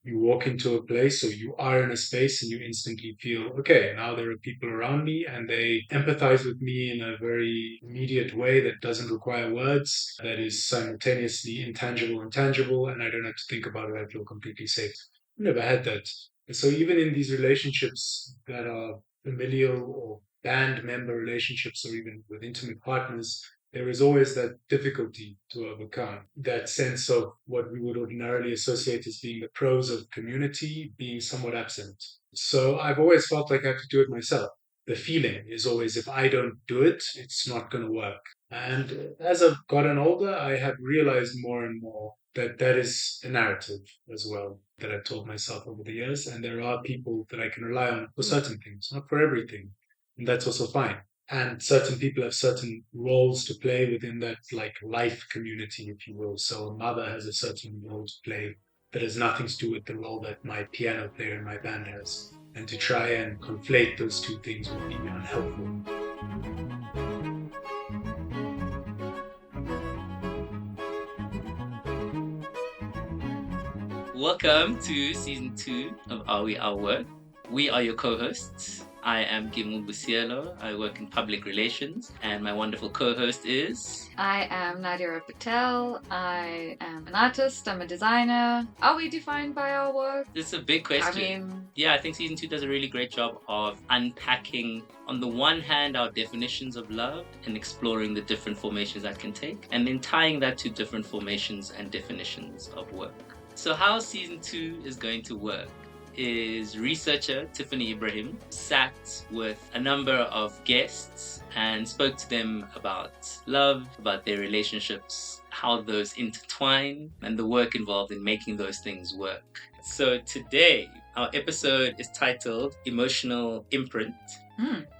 You walk into a place or you are in a space and you instantly feel, okay, now there are people around me and they empathize with me in a very immediate way that doesn't require words, that is simultaneously intangible and tangible, and I don't have to think about it. I feel completely safe. I've never had that. And so even in these relationships that are familial or band member relationships or even with intimate partners, there is always that difficulty to overcome. That sense of what we would ordinarily associate as being the pros of community being somewhat absent. So I've always felt like I have to do it myself. The feeling is always if I don't do it, it's not going to work. And as I've gotten older, I have realized more and more that that is a narrative as well that I've told myself over the years. And there are people that I can rely on for certain things, not for everything. And that's also fine. And certain people have certain roles to play within that like life community, if you will. So a mother has a certain role to play that has nothing to do with the role that my piano player in my band has. And to try and conflate those two things would be unhelpful. Welcome to season 2 of Are We Our Work? We are your co-hosts. I am Gimu Busielo. I work in public relations, and my wonderful co-host is... I am Nadia Patel. I am an artist. I'm a designer. Are we defined by our work? This is a big question. I think season 2 does a really great job of unpacking, on the one hand, our definitions of love and exploring the different formations that can take, and then tying that to different formations and definitions of work. So how season 2 is going to work is researcher Tiffany Ibrahim sat with a number of guests and spoke to them about love, about their relationships, how those intertwine, and the work involved in making those things work. So today, our episode is titled Emotional Imprint.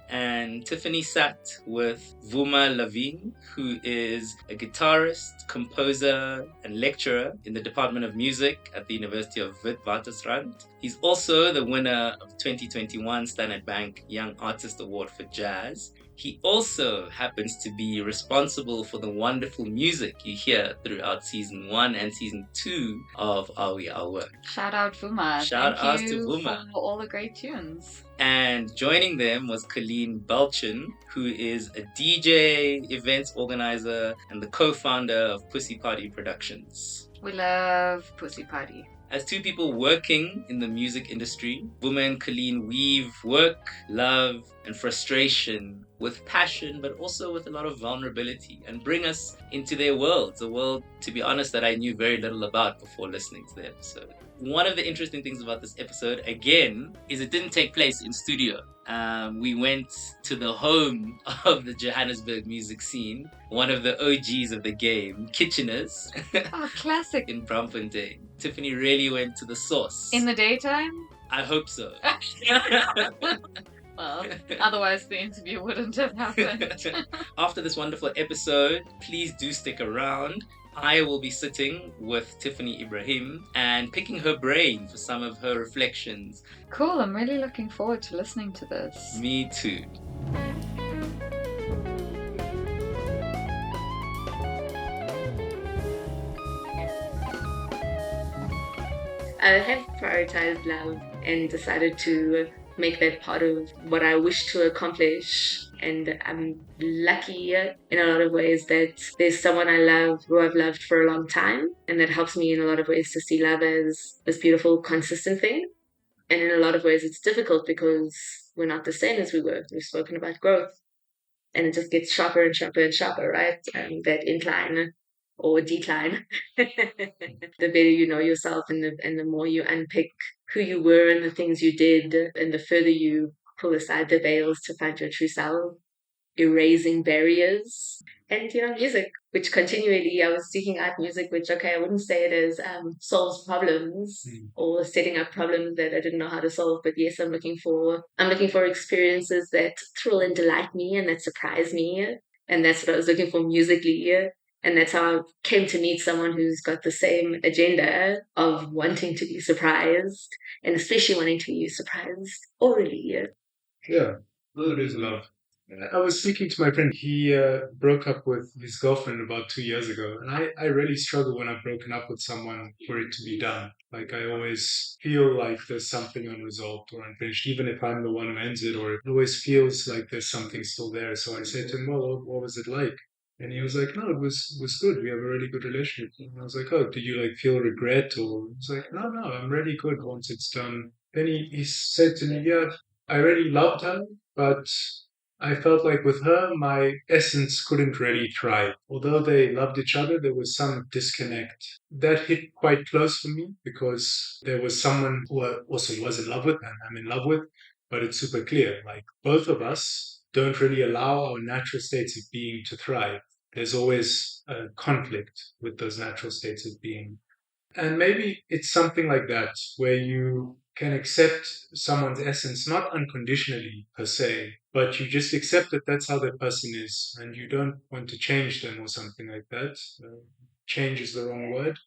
And Tiffany sat with Vuma Levin, who is a guitarist, composer, and lecturer in the Department of Music at the University of Witwatersrand. He's also the winner of 2021 Standard Bank Young Artist Award for Jazz. He also happens to be responsible for the wonderful music you hear throughout season 1 and season 2 of Are We Our Work. Shout out Vuma. Shout out Thank to you Vuma for all the great tunes. And joining them was Colleen Balchin, who is a DJ, events organizer, and the co-founder of Pussy Party Productions. We love Pussy Party. As two people working in the music industry, Vuma and Colleen weave work, love, and frustration with passion, but also with a lot of vulnerability, and bring us into their worlds, a world, to be honest, that I knew very little about before listening to the episode. One of the interesting things about this episode, again, is it didn't take place in studio. We went to the home of the Johannesburg music scene, one of the OGs of the game, Kitcheners. Oh, classic. In Braamfontein. Tiffany really went to the source. In the daytime? I hope so. Well, otherwise the interview wouldn't have happened. After this wonderful episode, please do stick around. I will be sitting with Tiffany Ibrahim and picking her brain for some of her reflections. Cool, I'm really looking forward to listening to this. Me too. I have prioritized love and decided to make that part of what I wish to accomplish. And I'm lucky in a lot of ways that there's someone I love who I've loved for a long time. And that helps me in a lot of ways to see love as this beautiful, consistent thing. And in a lot of ways, it's difficult because we're not the same as we were. We've spoken about growth. And it just gets sharper and sharper and sharper, right? That incline or decline. The better you know yourself and the more you unpick who you were and the things you did, and the further you pull aside the veils to find your true self, erasing barriers. And, music, which continually I was seeking out music, which, okay, I wouldn't say it as solves problems or setting up problems that I didn't know how to solve. But yes, I'm looking for experiences that thrill and delight me and that surprise me. And that's what I was looking for musically. And that's how I came to meet someone who's got the same agenda of wanting to be surprised, and especially wanting to be surprised orally. Yeah, well, it is love. I was speaking to my friend. He broke up with his girlfriend about 2 years ago. And I really struggle when I've broken up with someone for it to be done. Like, I always feel like there's something unresolved or unfinished, even if I'm the one who ends it, or it always feels like there's something still there. So I said to him, well, what was it like? And he was like, no, it was good. We have a really good relationship. And I was like, oh, do you like feel regret? Or he's like, no, I'm really good once it's done. Then he said to me, yeah, I really loved her, but I felt like with her, my essence couldn't really thrive. Although they loved each other, there was some disconnect. That hit quite close for me because there was someone who I also was in love with and I'm in love with, but it's super clear. Like both of us don't really allow our natural states of being to thrive. There's always a conflict with those natural states of being. And maybe it's something like that, where you can accept someone's essence, not unconditionally per se, but you just accept that that's how that person is, and you don't want to change them or something like that. Change is the wrong word,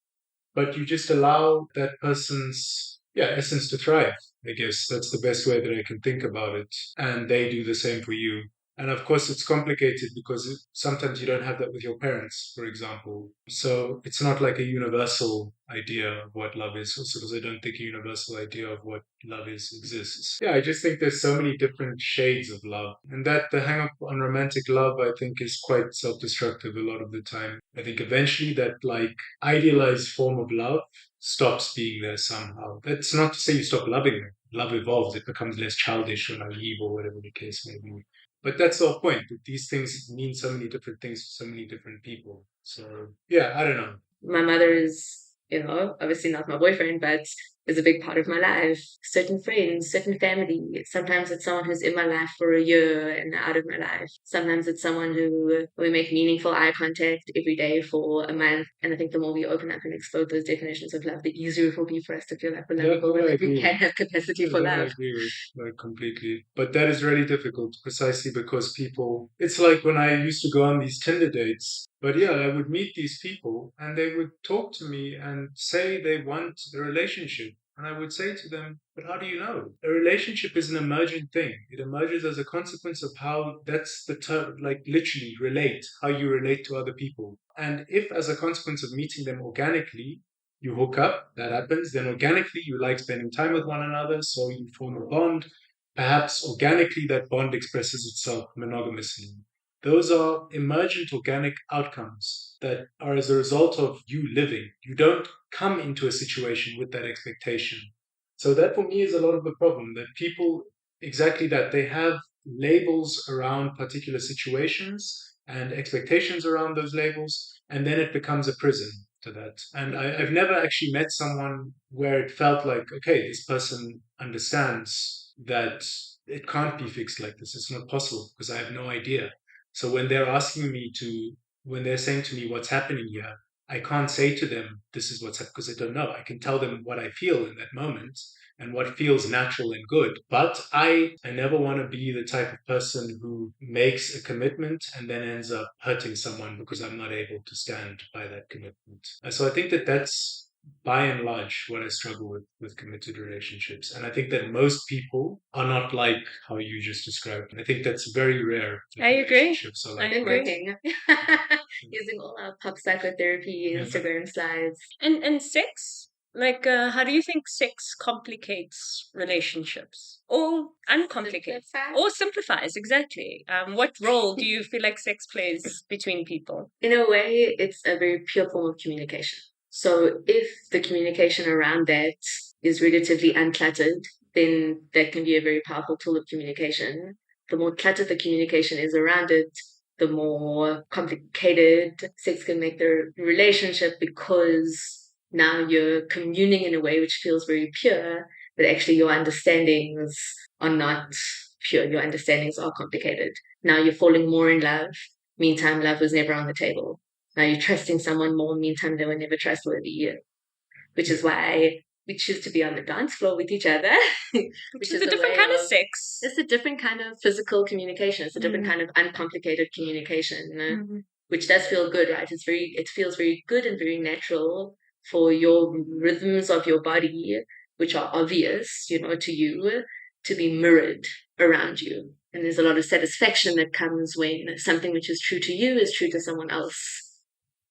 but you just allow that person's essence to thrive. I guess that's the best way that I can think about it, and they do the same for you. And of course, it's complicated because sometimes you don't have that with your parents, for example. So it's not like a universal idea of what love is, also because I don't think a universal idea of what love is exists. Yeah, I just think there's so many different shades of love. And that the hang up on romantic love, I think, is quite self destructive a lot of the time. I think eventually that, like, idealized form of love stops being there somehow. That's not to say you stop loving them. Love evolves, it becomes less childish or naive or whatever the case may be. But that's the whole point. These things mean so many different things to so many different people. So, yeah, I don't know. My mother is, obviously not my boyfriend, but is a big part of my life. Certain friends, certain family. Sometimes it's someone who's in my life for a year and out of my life. Sometimes it's someone who we make meaningful eye contact every day for a month. And I think the more we open up and explore those definitions of love, the easier it will be for us to feel like we're lovable and that we can have capacity for I love. agree with like completely. But that is really difficult precisely because people, it's like when I used to go on these Tinder dates, but yeah, I would meet these people and they would talk to me and say they want a relationship. And I would say to them, but how do you know? A relationship is an emergent thing. It emerges as a consequence of how that's the term, like literally relate, how you relate to other people. And if, as a consequence of meeting them organically, you hook up, that happens, then organically you like spending time with one another, so you form a bond. Perhaps organically that bond expresses itself monogamously. Those are emergent organic outcomes that are as a result of you living. You don't come into a situation with that expectation. So that for me is a lot of the problem, that people, exactly that, they have labels around particular situations and expectations around those labels, and then it becomes a prison to that. And I've never actually met someone where it felt like, okay, this person understands that it can't be fixed like this. It's not possible because I have no idea. So when they're saying to me what's happening here, I can't say to them, this is what's happening because I don't know. I can tell them what I feel in that moment and what feels natural and good. But I never want to be the type of person who makes a commitment and then ends up hurting someone because I'm not able to stand by that commitment. So I think that that's by and large what I struggle with committed relationships. And I think that most people are not like how you just described. I think that's very rare. I agree. Relationships are like I'm working. Using all our pop psychotherapy Instagram slides. And sex? Like, how do you think sex complicates relationships? Or uncomplicates? Or simplifies, exactly. What role do you feel like sex plays between people? In a way, it's a very pure form of communication. So if the communication around that is relatively uncluttered, then that can be a very powerful tool of communication. The more cluttered the communication is around it, the more complicated sex can make the relationship, because now you're communing in a way which feels very pure, but actually your understandings are not pure. Your understandings are complicated. Now you're falling more in love. Meantime, love was never on the table. Now you're trusting someone more. Meantime, they were never trustworthy. Which is why we choose to be on the dance floor with each other. Which is a different kind of sex. It's a different kind of physical communication. It's a different kind of uncomplicated communication, which does feel good, right? It feels very good and very natural for your rhythms of your body, which are obvious, to you, to be mirrored around you. And there's a lot of satisfaction that comes when something which is true to you is true to someone else.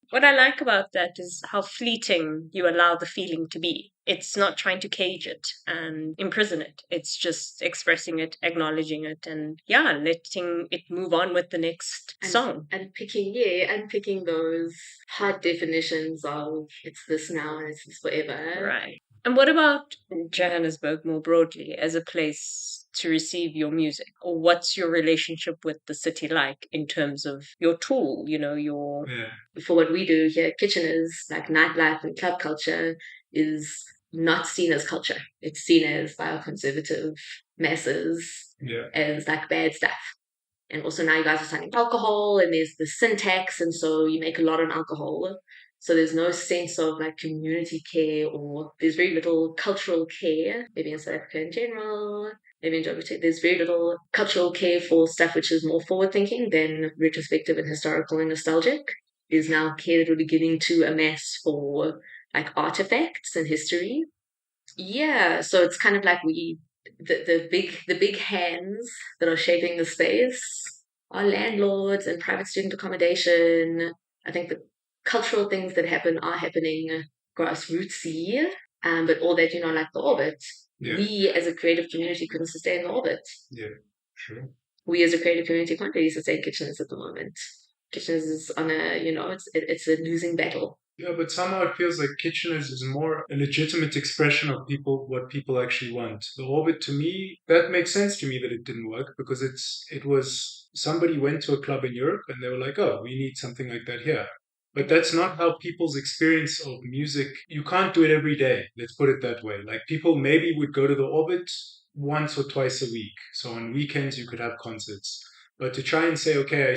What I like about that is how fleeting you allow the feeling to be. It's not trying to cage it and imprison it. It's just expressing it, acknowledging it, and letting it move on with the next song. Unpicking those hard definitions of it's this now and it's this forever. Right. And what about Johannesburg more broadly as a place to receive your music? Or what's your relationship with the city like in terms of your tool, your... For what we do here at Kitcheners, like nightlife and club culture is not seen as culture. It's seen as by our conservative masses as like bad stuff. And also now you guys are signing alcohol and there's the sin tax, and so you make a lot on alcohol. So there's no sense of like community care, or there's very little cultural care, maybe in South Africa in general, maybe in geography. There's very little cultural care for stuff which is more forward thinking than retrospective and historical and nostalgic. There's now care that we're beginning to amass for like artifacts and history. Yeah, so it's kind of like the big hands that are shaping the space are landlords and private student accommodation. I think the cultural things that happen are happening grassrootsy, but all that, like the orbit. We as a creative community couldn't sustain the orbit. Yeah, sure. We as a creative community can't really sustain Kitcheners at the moment. Kitcheners is on a, it's a losing battle. Yeah, but somehow it feels like Kitcheners is more a legitimate expression of what people actually want. The Orbit, to me, that makes sense to me that it didn't work, because it was somebody went to a club in Europe and they were like, oh, we need something like that here. But that's not how people's experience of music, you can't do it every day. Let's put it that way. Like, people maybe would go to the Orbit once or twice a week. So on weekends you could have concerts. But to try and say, okay,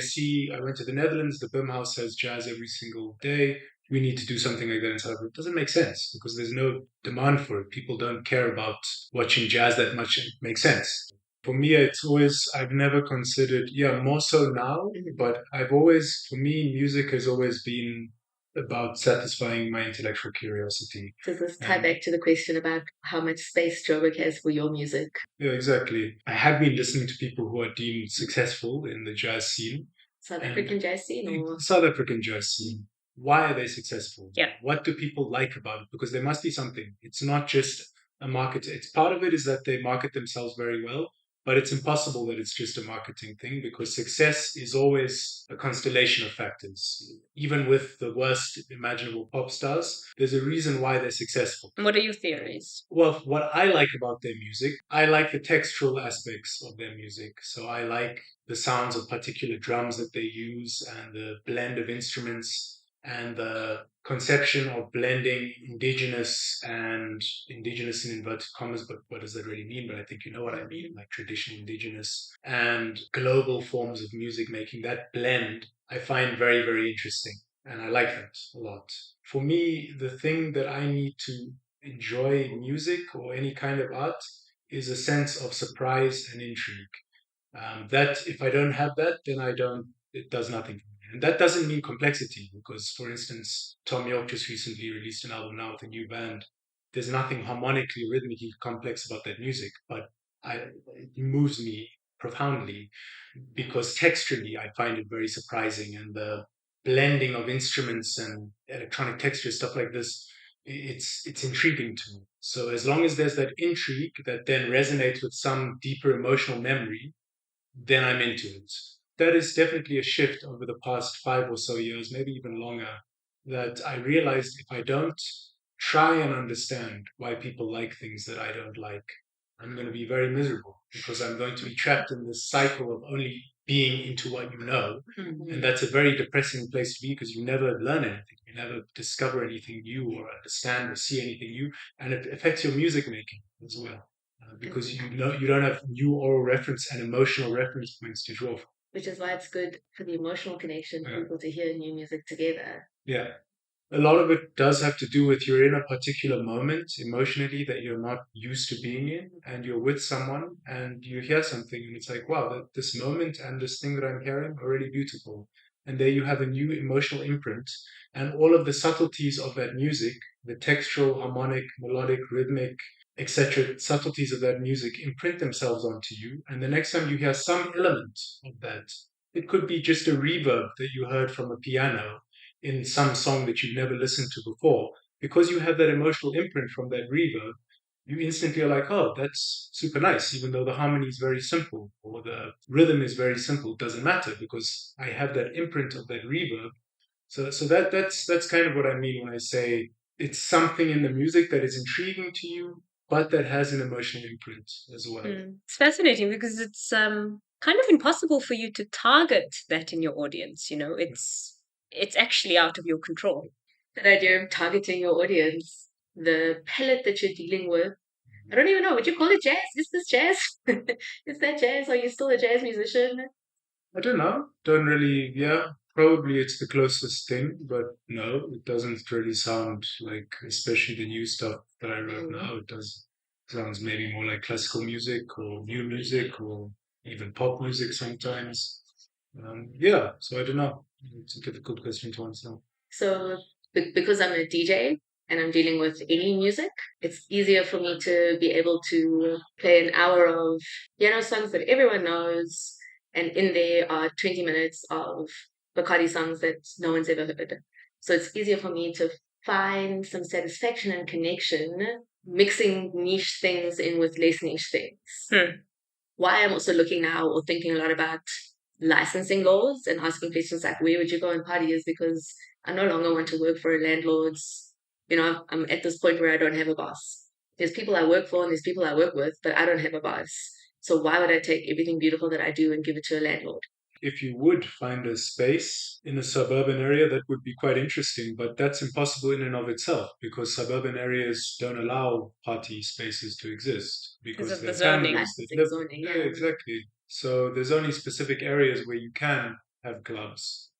I went to the Netherlands, the BIM House has jazz every single day, we need to do something like that in South Africa. It doesn't make sense because there's no demand for it. People don't care about watching jazz that much. It makes sense. For me, I've never considered, more so now, but for me, music has always been about satisfying my intellectual curiosity. Does this tie back to the question about how much space Joburg has for your music? Yeah, exactly. I have been listening to people who are deemed successful in the jazz scene. South African jazz scene? Or? South African jazz scene. Why are they successful? Yeah. What do people like about it? Because there must be something. It's not just a market. It's part of it is that they market themselves very well, but it's impossible that it's just a marketing thing, because success is always a constellation of factors. Even with the worst imaginable pop stars, there's a reason why they're successful. What are your theories? Well, what I like about their music, I like the textural aspects of their music. So I like the sounds of particular drums that they use and the blend of instruments and the conception of blending indigenous in inverted commas, but what does that really mean? But I think you know what I mean, like traditional indigenous and global forms of music making. That blend I find very, very interesting, and I like that a lot. For me, the thing that I need to enjoy music or any kind of art is a sense of surprise and intrigue. That if I don't have that, then it does nothing for me. And that doesn't mean complexity, because, for instance, Tom York just recently released an album now with a new band. There's nothing harmonically, rhythmically complex about that music, but it moves me profoundly because texturally I find it very surprising, and the blending of instruments and electronic texture, stuff like this, it's intriguing to me. So as long as there's that intrigue that then resonates with some deeper emotional memory, then I'm into it. That is definitely a shift over the past 5 or so years, maybe even longer, that I realized if I don't try and understand why people like things that I don't like, I'm going to be very miserable, because I'm going to be trapped in this cycle of only being into what you know. Mm-hmm. And that's a very depressing place to be, because you never learn anything. You never discover anything new or understand or see anything new. And it affects your music making as well. Because you don't have new oral reference and emotional reference points to draw from. Which is why it's good for the emotional connection, for people to hear new music together. Yeah. A lot of it does have to do with you're in a particular moment emotionally that you're not used to being in, and you're with someone and you hear something and it's like, wow, this moment and this thing that I'm hearing are really beautiful. And there you have a new emotional imprint, and all of the subtleties of that music, the textural, harmonic, melodic, rhythmic, etc., subtleties of that music imprint themselves onto you. And the next time you hear some element of that, it could be just a reverb that you heard from a piano in some song that you've never listened to before. Because you have that emotional imprint from that reverb, you instantly are like, oh, that's super nice, even though the harmony is very simple or the rhythm is very simple. It doesn't matter because I have that imprint of that reverb. So that's kind of what I mean when I say it's something in the music that is intriguing to you, but that has an emotional imprint as well. It's fascinating because it's kind of impossible for you to target that in your audience. It's actually out of your control. That idea of targeting your audience, the palette that you're dealing with. I don't even know. Would you call it jazz? Is this jazz? Is that jazz? Are you still a jazz musician? I don't know. Don't really. Yeah, probably it's the closest thing, but no, it doesn't really sound like, especially the new stuff that I wrote now. It does sounds maybe more like classical music or new music or even pop music sometimes. Yeah, so I don't know. It's a difficult question to answer. So, because I'm a DJ and I'm dealing with any music, it's easier for me to be able to play an hour of piano songs that everyone knows, and in there are 20 minutes of Bacardi songs that no one's ever heard. So it's easier for me to find some satisfaction and connection mixing niche things in with less niche things. Why I'm also looking now or thinking a lot about licensing laws and asking questions like, where would you go and party, is because I no longer want to work for a landlord's. I'm at this point where I don't have a boss. There's people I work for and there's people I work with, but I don't have a boss. So why would I take everything beautiful that I do and give it to a landlord? If you would find a space in a suburban area, that would be quite interesting, but that's impossible in and of itself because suburban areas don't allow party spaces to exist because of the they're zoning. families that Licensing live. zoning, Yeah, yeah. exactly. So there's only specific areas where you can have clubs.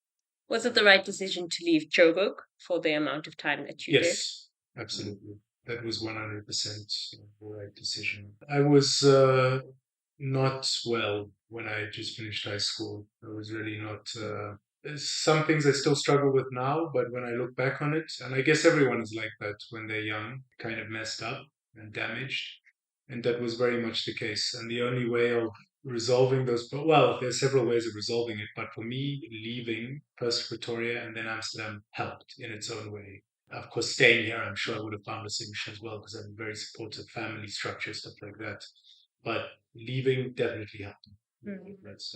Was it the right decision to leave Joburg for the amount of time that you did? Yes, absolutely. That was 100% the right decision. I was not well when I just finished high school. I was really not. There's some things I still struggle with now, but when I look back on it, and I guess everyone is like that when they're young, kind of messed up and damaged. And that was very much the case. And the only way of resolving those, well, there's several ways of resolving it, but for me, leaving first Pretoria and then Amsterdam helped in its own way. Of course, staying here, I'm sure I would have found a solution as well because I have a very supportive family structure, stuff like that. But leaving definitely helped. That's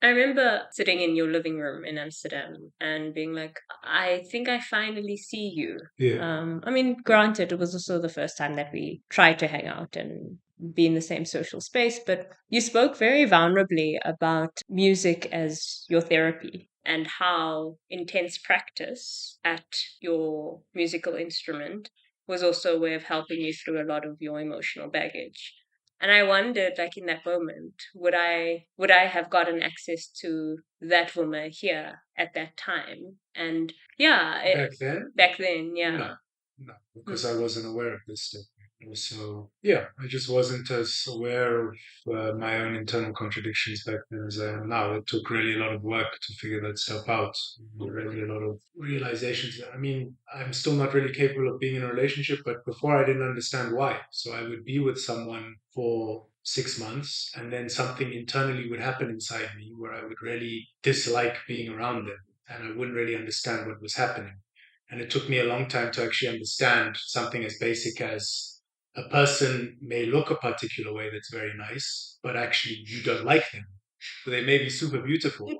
I remember sitting in your living room in Amsterdam and being like, I think I finally see you. yeah. I mean, granted, it was also the first time that we tried to hang out and be in the same social space, but you spoke very vulnerably about music as your therapy and how intense practice at your musical instrument was also a way of helping you through a lot of your emotional baggage. And I wondered, like in that moment, would I have gotten access to that Vuma here at that time? And yeah, Back then, yeah. no, because I wasn't aware of this stuff. So yeah, I just wasn't as aware of my own internal contradictions back then as I am now. It took really a lot of work to figure that stuff out. Really a lot of realizations. I mean, I'm still not really capable of being in a relationship, but before I didn't understand why. So I would be with someone for 6 months, and then something internally would happen inside me where I would really dislike being around them, and I wouldn't really understand what was happening. And it took me a long time to actually understand something as basic as a person may look a particular way that's very nice, but actually you don't like them. So they may be super beautiful,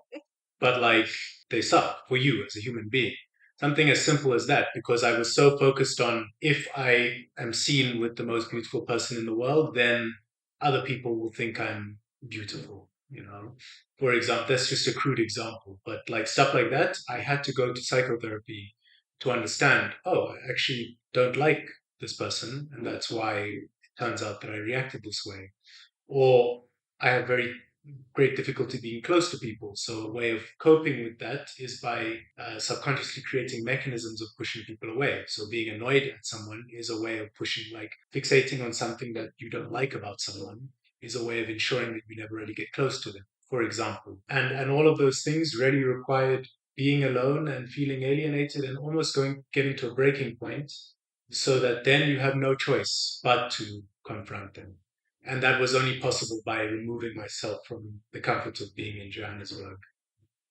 but like they suck for you as a human being. Something as simple as that, because I was so focused on if I am seen with the most beautiful person in the world, then other people will think I'm beautiful, you know. For example, that's just a crude example, but like stuff like that, I had to go to psychotherapy to understand, oh, I actually don't like this person, and that's why it turns out that I reacted this way. Or I have very great difficulty being close to people. So a way of coping with that is by subconsciously creating mechanisms of pushing people away. So being annoyed at someone is a way of pushing, like fixating on something that you don't like about someone is a way of ensuring that you never really get close to them, for example. And all of those things really required being alone and feeling alienated and almost getting to a breaking point so that then you have no choice but to confront them. And that was only possible by removing myself from the comfort of being in Johannesburg,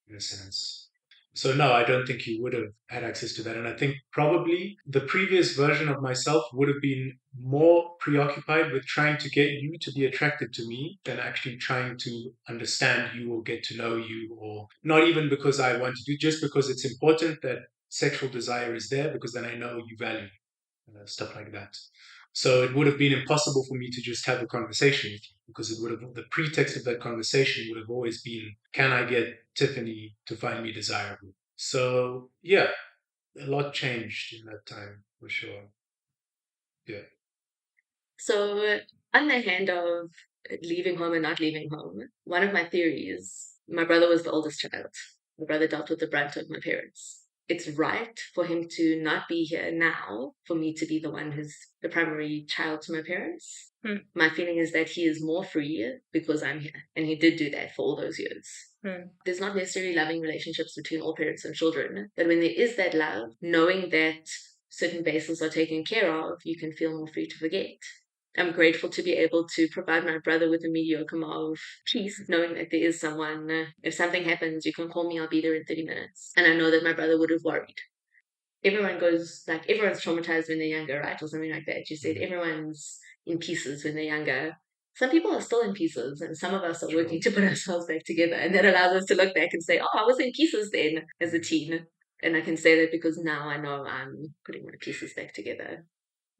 in a sense. So no, I don't think he would have had access to that. And I think probably the previous version of myself would have been more preoccupied with trying to get you to be attracted to me than actually trying to understand you or get to know you, or not even because I want to do, just because it's important that sexual desire is there, because then I know you value stuff like that. So it would have been impossible for me to just have a conversation with you, because it would have, the pretext of that conversation would have always been, can I get Tiffany to find me desirable? So yeah, a lot changed in that time for sure. Yeah. So, on the hand of leaving home and not leaving home, one of my theories, my brother was the oldest child. My brother dealt with the brunt of my parents. It's right for him to not be here now, for me to be the one who's the primary child to my parents. My feeling is that he is more free because I'm here, and he did do that for all those years. There's not necessarily loving relationships between all parents and children, but when there is that love, knowing that certain bases are taken care of, you can feel more free to forget. I'm grateful to be able to provide my brother with a mediocre of peace, knowing that there is someone, if something happens, you can call me, I'll be there in 30 minutes. And I know that my brother would have worried. Everyone's traumatized when they're younger, right? Or something like that. You said everyone's in pieces when they're younger. Some people are still in pieces, and some of us are working to put ourselves back together. And that allows us to look back and say, oh, I was in pieces then as a teen. And I can say that because now I know I'm putting my pieces back together.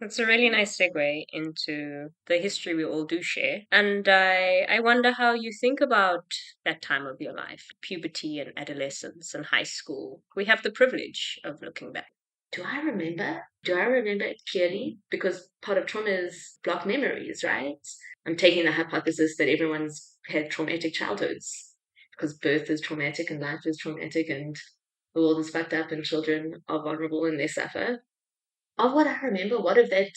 That's a really nice segue into the history we all do share. And I wonder how you think about that time of your life, puberty and adolescence and high school. We have the privilege of looking back. Do I remember? Do I remember it clearly? Because part of trauma is blocked memories, right? I'm taking the hypothesis that everyone's had traumatic childhoods, because birth is traumatic and life is traumatic and the world is fucked up and children are vulnerable and they suffer. Of what I remember, what of that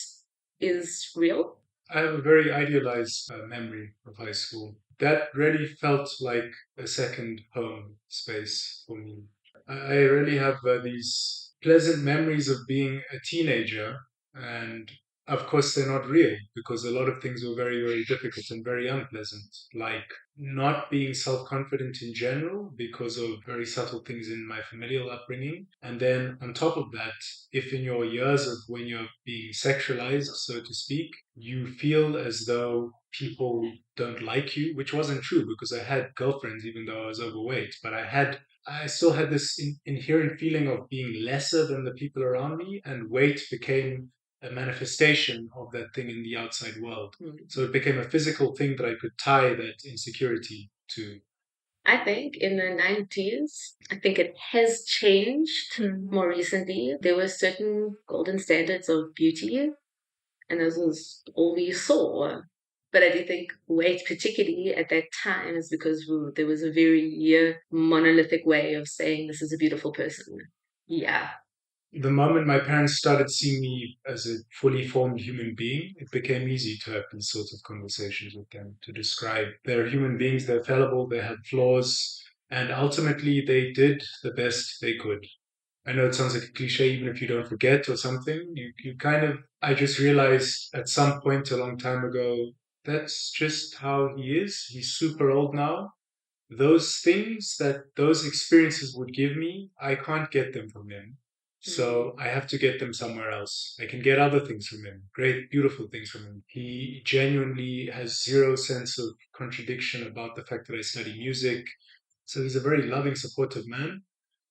is real? I have a very idealized memory of high school. That really felt like a second home space for me. I really have these pleasant memories of being a teenager, and of course, they're not real because a lot of things were very, very difficult and very unpleasant, like not being self confident in general because of very subtle things in my familial upbringing. And then, on top of that, if in your years of when you're being sexualized, so to speak, you feel as though people don't like you, which wasn't true because I had girlfriends even though I was overweight, but I still had this inherent feeling of being lesser than the people around me, and weight became a manifestation of that thing in the outside world. So it became a physical thing that I could tie that insecurity to. I think in the 90s, I think it has changed more recently. There were certain golden standards of beauty, and this was all we saw. But I do think weight, particularly at that time, is because there was a very monolithic way of saying this is a beautiful person. Yeah. The moment my parents started seeing me as a fully formed human being, it became easy to have these sorts of conversations with them, to describe they're human beings, they're fallible, they have flaws, and ultimately they did the best they could. I know it sounds like a cliche, even if you don't forget or something. You kind of, I just realized at some point a long time ago, that's just how he is. He's super old now. Those things that those experiences would give me, I can't get them from him. So I have to get them somewhere else. I can get other things from him, great, beautiful things from him. He genuinely has zero sense of contradiction about the fact that I study music. So he's a very loving, supportive man.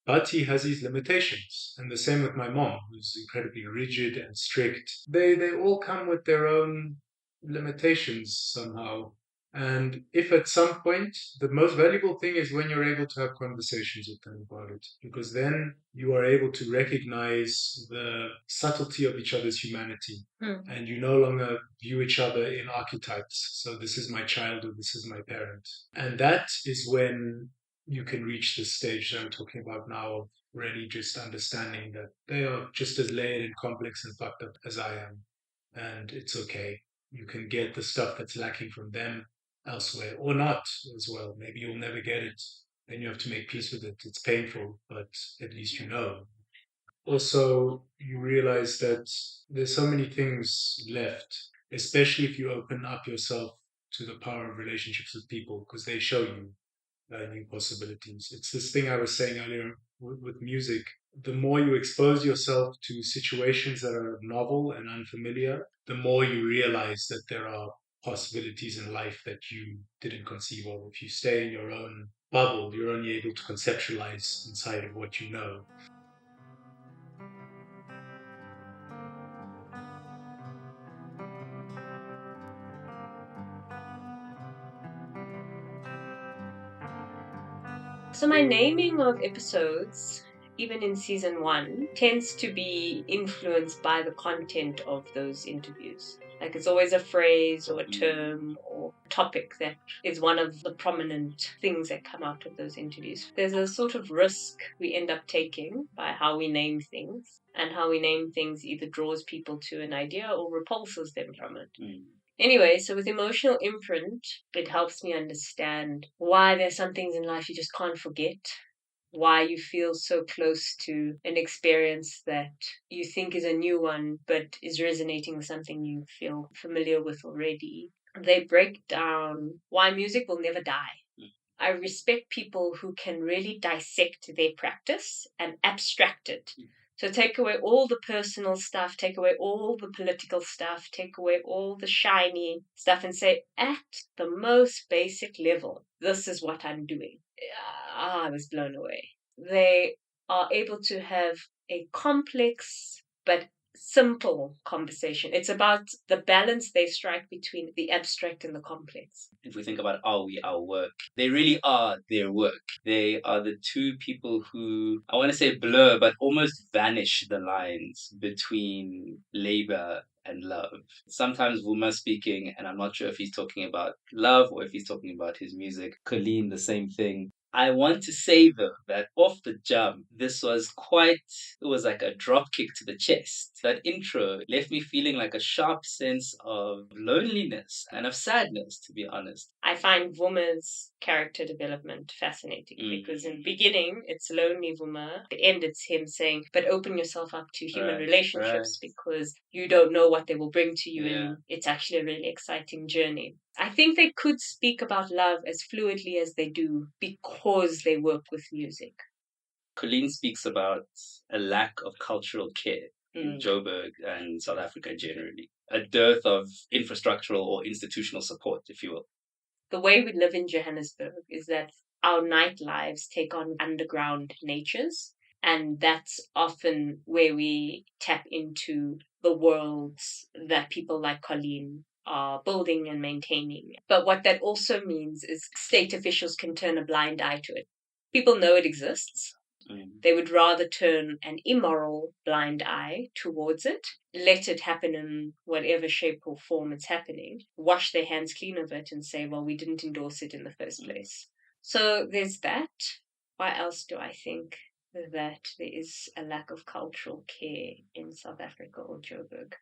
But he has these limitations. And the same with my mom, who's incredibly rigid and strict. They all come with their own limitations somehow. And if at some point, the most valuable thing is when you're able to have conversations with them about it, because then you are able to recognize the subtlety of each other's humanity. And you no longer view each other in archetypes. So this is my child or this is my parent. And that is when you can reach this stage that I'm talking about now of really just understanding that they are just as layered and complex and fucked up as I am. And it's okay. You can get the stuff that's lacking from them elsewhere or not as well. Maybe you'll never get it. Then you have to make peace with it. It's painful, but at least you know. Also, you realize that there's so many things left especially if you open up yourself to the power of relationships with people, because they show you new possibilities. It's this thing I was saying earlier with music. The more you expose yourself to situations that are novel and unfamiliar, the more you realize that there are possibilities in life that you didn't conceive of. If you stay in your own bubble, you're only able to conceptualize inside of what you know. So my naming of episodes, even in season 1, tends to be influenced by the content of those interviews. Like it's always a phrase or a term or topic that is one of the prominent things that come out of those interviews. There's a sort of risk we end up taking by how we name things, and how we name things either draws people to an idea or repulses them from it. Anyway, so with emotional imprint, it helps me understand why there's some things in life you just can't forget, why you feel so close to an experience that you think is a new one, but is resonating with something you feel familiar with already. They break down why music will never die. I respect people who can really dissect their practice and abstract it. So take away all the personal stuff, take away all the political stuff, take away all the shiny stuff and say, at the most basic level, this is what I'm doing. I was blown away. They are able to have a complex but simple conversation. It's about the balance they strike between the abstract and the complex. If we think about Are We Our Work, they really are their work. They are the two people who, I want to say blur, but almost vanish the lines between labor and love. Sometimes Vuma speaking, and I'm not sure if he's talking about love or if he's talking about his music. Colleen, the same thing. I want to say though that off the jump, this was it was like a drop kick to the chest. That intro left me feeling like a sharp sense of loneliness and of sadness, to be honest. I find Vuma's character development fascinating because in the beginning it's lonely Vuma, at the end it's him saying, but open yourself up to human relationships because you don't know what they will bring to you, and it's actually a really exciting journey. I think they could speak about love as fluidly as they do because they work with music. Colleen speaks about a lack of cultural care in Joburg and South Africa generally. A dearth of infrastructural or institutional support, if you will. The way we live in Johannesburg is that our nightlives take on underground natures, and that's often where we tap into the worlds that people like Colleen are building and maintaining. But what that also means is state officials can turn a blind eye to it. People know it exists. They would rather turn an immoral blind eye towards it, let it happen in whatever shape or form it's happening, wash their hands clean of it and say, well, we didn't endorse it in the first place. So there's that. Why else do I think that there is a lack of cultural care in South Africa or Joburg?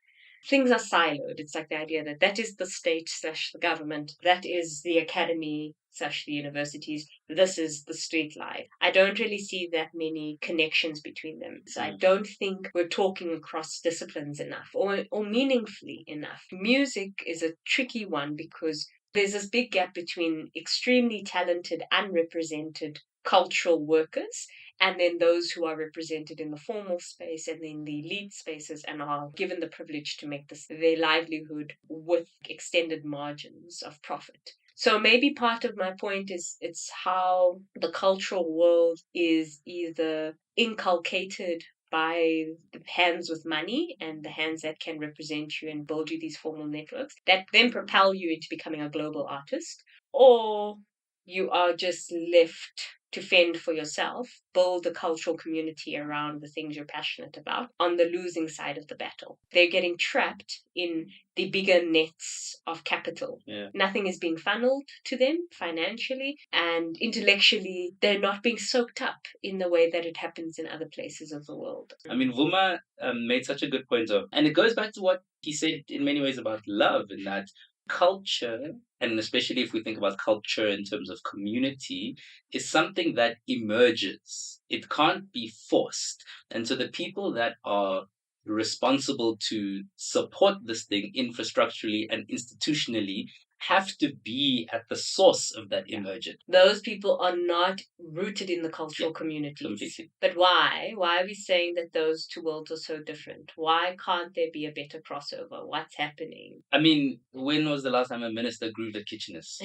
Things are siloed. It's like the idea that that is the state / the government, that is the academy / the universities, this is the street life. I don't really see that many connections between them. So I don't think we're talking across disciplines enough or meaningfully enough. Music is a tricky one because there's this big gap between extremely talented, unrepresented cultural workers and then those who are represented in the formal space and in the elite spaces and are given the privilege to make this their livelihood with extended margins of profit. So maybe part of my point is it's how the cultural world is either inculcated by the hands with money and the hands that can represent you and build you these formal networks that then propel you into becoming a global artist, or you are just left to fend for yourself, build a cultural community around the things you're passionate about on the losing side of the battle. They're getting trapped in the bigger nets of capital. Nothing is being funneled to them financially, and intellectually they're not being soaked up in the way that it happens in other places of the world. I mean, Vuma made such a good point of, and it goes back to what he said in many ways about love, in that culture, and especially if we think about culture in terms of community, is something that emerges. It can't be forced. And so the people that are responsible to support this thing infrastructurally and institutionally have to be at the source of that emergent. Those people are not rooted in the cultural communities. Completely. But why? Why are we saying that those two worlds are so different? Why can't there be a better crossover? What's happening? I mean, when was the last time a minister grooved at Kitcheners?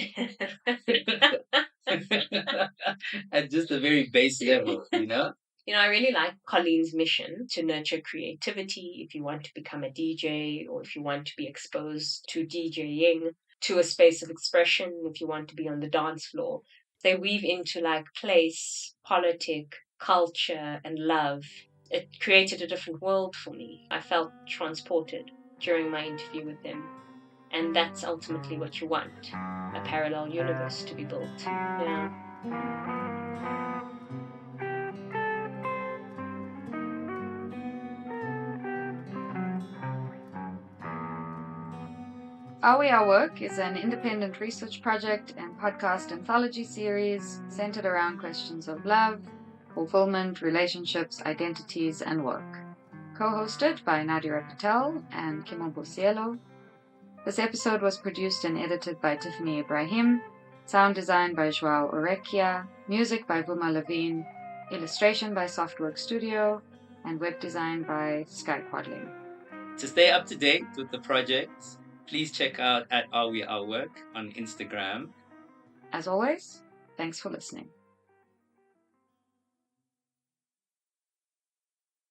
At just a very base level, you know? You know, I really like Colleen's mission to nurture creativity. If you want to become a DJ, or if you want to be exposed to DJing, to a space of expression, if you want to be on the dance floor, they weave into like place, politic, culture, and love. It created a different world for me. I felt transported during my interview with them. And that's ultimately what you want, a parallel universe to be built. Yeah. Are We Our Work is an independent research project and podcast anthology series centered around questions of love, fulfillment, relationships, identities, and work. Co-hosted by Nadira Patel and Kimombo Cielo. This episode was produced and edited by Tiffany Ibrahim, sound design by Joao Orekia, music by Vuma Levin, illustration by Softwork Studio, and web design by Sky Quadling. To stay up to date with the projects, please check out at Are We Our Work on Instagram. As always, thanks for listening.